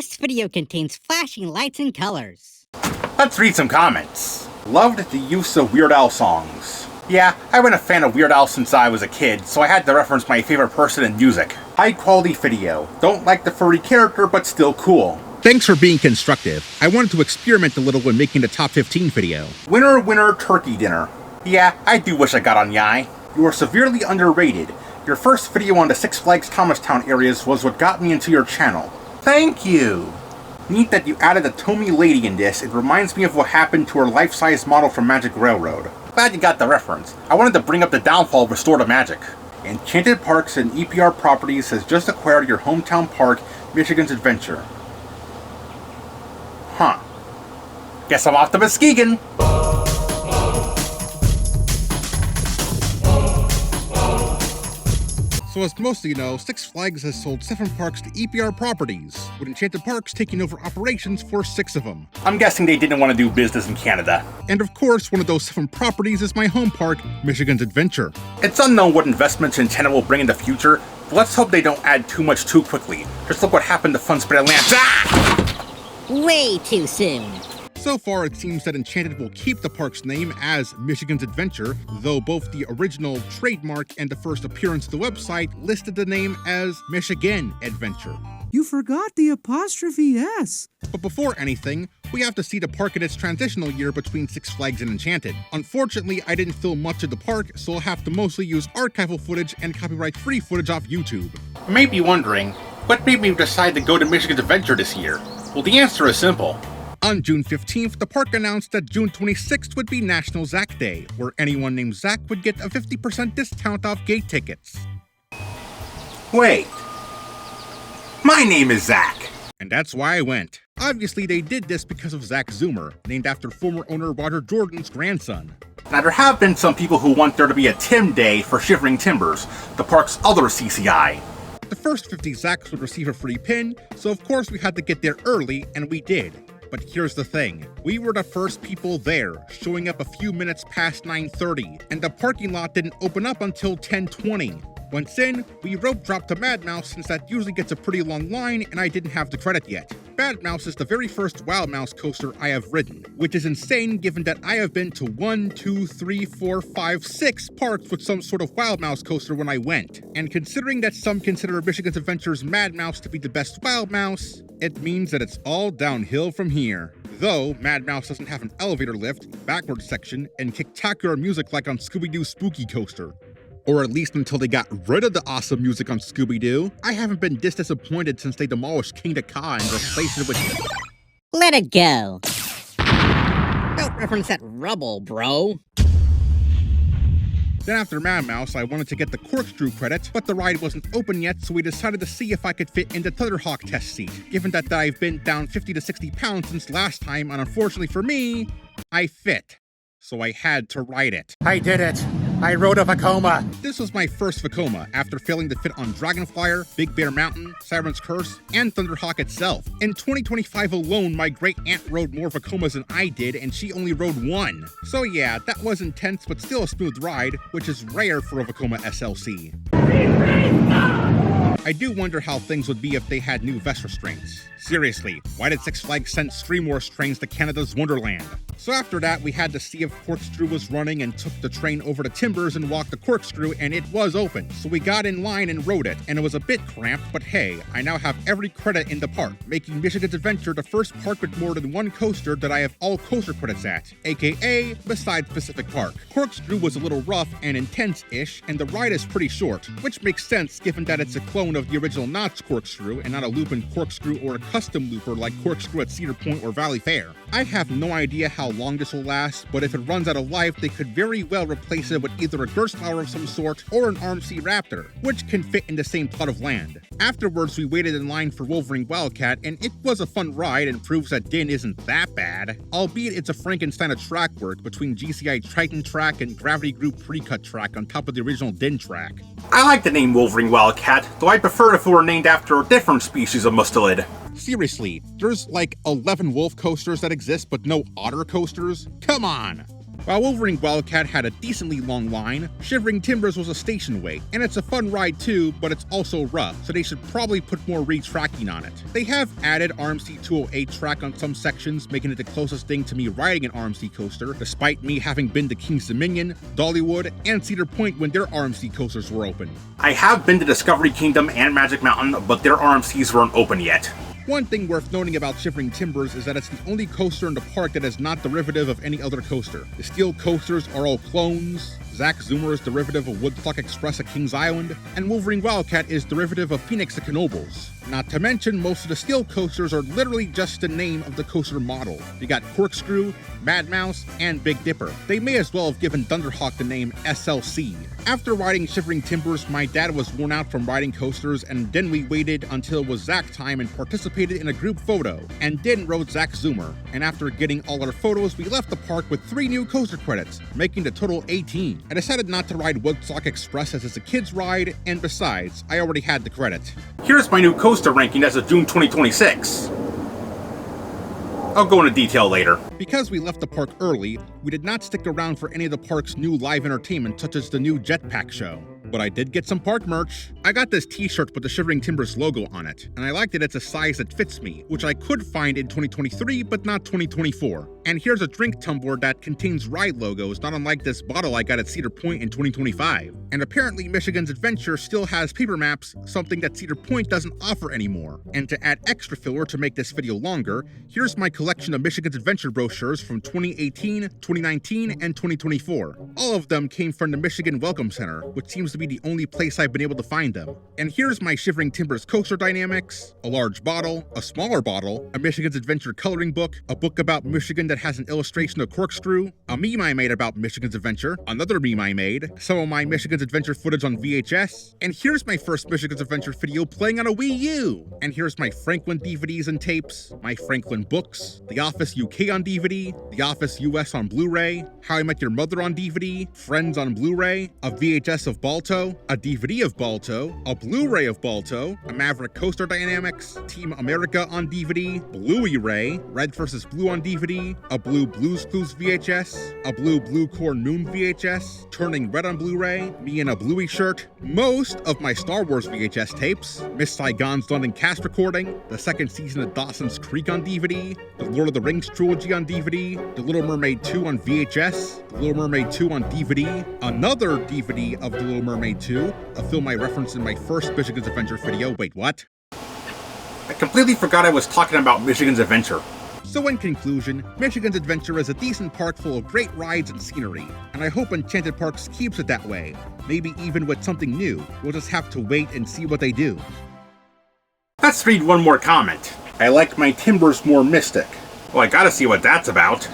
This video contains flashing lights and colors. Let's read some comments. Loved the use of Weird Al songs. Yeah, I've been a fan of Weird Al since I was a kid, so I had to reference my favorite person in music. High quality video. Don't like the furry character, but still cool. Thanks for being constructive. I wanted to experiment a little when making the top 15 video. Winner, winner, turkey dinner. Yeah, I do wish I got on Yai. You are severely underrated. Your first video on the Six Flags Thomastown areas was what got me into your channel. Thank you! Neat that you added a Tomy lady in this. It reminds me of what happened to her life-size model from Magic Railroad. Glad you got the reference. I wanted to bring up the downfall of Restore to Magic. Enchanted Parks and EPR Properties has just acquired your hometown park, Michigan's Adventure. Huh. Guess I'm off to Muskegon! So as most of you know, Six Flags has sold 7 parks to EPR Properties, with Enchanted Parks taking over operations for 6 of them. I'm guessing they didn't want to do business in Canada. And of course, one of those 7 properties is my home park, Michigan's Adventure. It's unknown what investments Enchanted will bring in the future, but let's hope they don't add too much too quickly. Just look what happened to Fun Spread Land. Way too soon. So far, it seems that Enchanted will keep the park's name as Michigan's Adventure, though both the original trademark and the first appearance of the website listed the name as Michigan Adventure. You forgot the apostrophe S. But before anything, we have to see the park in its transitional year between Six Flags and Enchanted. Unfortunately, I didn't film much of the park, so I'll have to mostly use archival footage and copyright-free footage off YouTube. You may be wondering, what made me decide to go to Michigan's Adventure this year? Well, the answer is simple. On June 15th, the park announced that June 26th would be National Zach Day, where anyone named Zach would get a 50% discount off gate tickets. Wait. My name is Zach. And that's why I went. Obviously, they did this because of Zach Zoomer, named after former owner Roger Jordan's grandson. Now, there have been some people who want there to be a Tim Day for Shivering Timbers, the park's other CCI. The first 50 Zachs would receive a free pin, so of course we had to get there early, and we did. But here's the thing, we were the first people there, showing up a few minutes past 9:30, and the parking lot didn't open up until 10:20. Once in, we rope dropped to Mad Mouse since that usually gets a pretty long line and I didn't have the credit yet. Mad Mouse is the very first Wild Mouse coaster I have ridden, which is insane given that I have been to 1, 2, 3, 4, 5, 6 parks with some sort of Wild Mouse coaster when I went. And considering that some consider Michigan's Adventure's Mad Mouse to be the best Wild Mouse, it means that it's all downhill from here. Though, Mad Mouse doesn't have an elevator lift, backward section, and kicktacular music like on Scooby-Doo's Spooky Coaster. Or at least until they got rid of the awesome music on Scooby-Doo. I haven't been this disappointed since they demolished King Ka and replaced it with... Let it go. Don't reference that rubble, bro. Then after Mad Mouse, I wanted to get the corkscrew credit, but the ride wasn't open yet, so we decided to see if I could fit in the Thunderhawk test seat, given that I've been down 50 to 60 pounds since last time, and unfortunately for me, I fit. So I had to ride it. I did it. I rode a Vekoma. This was my first Vekoma, after failing to fit on Dragonflyer, Big Bear Mountain, Siren's Curse, and Thunderhawk itself. In 2025 alone, my great-aunt rode more Vekomas than I did, and she only rode 1. So yeah, that was intense, but still a smooth ride, which is rare for a Vekoma SLC. I do wonder how things would be if they had new vest restraints. Seriously, why did Six Flags send Streamwars trains to Canada's Wonderland? So after that, we had to see if Corkscrew was running and took the train over to Timbers and walked the corkscrew, and it was open. So we got in line and rode it, and it was a bit cramped, but hey, I now have every credit in the park, making Michigan's Adventure the first park with more than 1 coaster that I have all coaster credits at, aka besides Pacific Park. Corkscrew was a little rough and intense-ish, and the ride is pretty short, which makes sense given that it's a clone of the original Knott's Corkscrew and not a loop-in corkscrew or a custom looper like Corkscrew at Cedar Point or Valley Fair. I have no idea how long this will last, but if it runs out of life, they could very well replace it with either a Gerstlauer of some sort or an RMC Raptor, which can fit in the same plot of land. Afterwards, we waited in line for Wolverine Wildcat, and it was a fun ride and proves that Din isn't that bad, albeit it's a Frankenstein of track work between GCI Triton track and Gravity Group pre-cut track on top of the original Din track. I like the name Wolverine Wildcat, though I prefer if it were named after a different species of mustelid. Seriously, there's like 11 wolf coasters that exist but no otter coasters? Come on! While Wolverine Wildcat had a decently long line, Shivering Timbers was a station wait, and it's a fun ride too, but it's also rough, so they should probably put more retracking on it. They have added RMC 208 track on some sections, making it the closest thing to me riding an RMC coaster, despite me having been to King's Dominion, Dollywood, and Cedar Point when their RMC coasters were open. I have been to Discovery Kingdom and Magic Mountain, but their RMCs weren't open yet. One thing worth noting about Shivering Timbers is that it's the only coaster in the park that is not derivative of any other coaster. The steel coasters are all clones, Zack Zoomer is derivative of Woodstock Express at Kings Island, and Wolverine Wildcat is derivative of Phoenix at Knoebels. Not to mention, most of the steel coasters are literally just the name of the coaster model. You got Corkscrew, Mad Mouse, and Big Dipper. They may as well have given Thunderhawk the name SLC. After riding Shivering Timbers, my dad was worn out from riding coasters, and then we waited until it was Zack time and participated in a group photo, and then rode Zack Zoomer. And after getting all our photos, we left the park with 3 new coaster credits, making the total 18. I decided not to ride Woodstock Express as it's a kid's ride, and besides, I already had the credit. Here's my new coaster ranking as of June 2026. I'll go into detail later. Because we left the park early, we did not stick around for any of the park's new live entertainment such as the new Jetpack show. But I did get some park merch. I got this t-shirt with the Shivering Timbers logo on it, and I liked it. It's a size that fits me, which I could find in 2023, but not 2024. And here's a drink tumbler that contains ride logos, not unlike this bottle I got at Cedar Point in 2025. And apparently Michigan's Adventure still has paper maps, something that Cedar Point doesn't offer anymore. And to add extra filler to make this video longer, here's my collection of Michigan's Adventure brochures from 2018, 2019, and 2024. All of them came from the Michigan Welcome Center, which seems to be the only place I've been able to find them. And here's my Shivering Timbers coaster dynamics, a large bottle, a smaller bottle, a Michigan's Adventure coloring book, a book about Michigan that has an illustration of Corkscrew, a meme I made about Michigan's Adventure, another meme I made, some of my Michigan's Adventure footage on VHS, and here's my first Michigan's Adventure video playing on a Wii U! And here's my Franklin DVDs and tapes, my Franklin books, The Office UK on DVD, The Office US on Blu-ray, How I Met Your Mother on DVD, Friends on Blu-ray, a VHS of Balto, a DVD of Balto, a Blu-ray of Balto, a Maverick Coaster Dynamics, Team America on DVD, Blu-ray, Red vs. Blue on DVD, a Blue Blues Clues VHS, a Blue Blue Corn Moon VHS, Turning Red on Blu-ray, me in a Bluey shirt, most of my Star Wars VHS tapes, Miss Saigon's London cast recording, the second season of Dawson's Creek on DVD, the Lord of the Rings trilogy on DVD, The Little Mermaid 2 on VHS, The Little Mermaid 2 on DVD, another DVD of The Little Mermaid 2, a film I referenced in my first Michigan's Adventure video. Wait, what? I completely forgot I was talking about Michigan's Adventure. So in conclusion, Michigan's Adventure is a decent park full of great rides and scenery, and I hope Enchanted Parks keeps it that way, maybe even with something new. We'll just have to wait and see what they do. Let's read one more comment. I like my timbers more mystic. Well, I gotta see what that's about.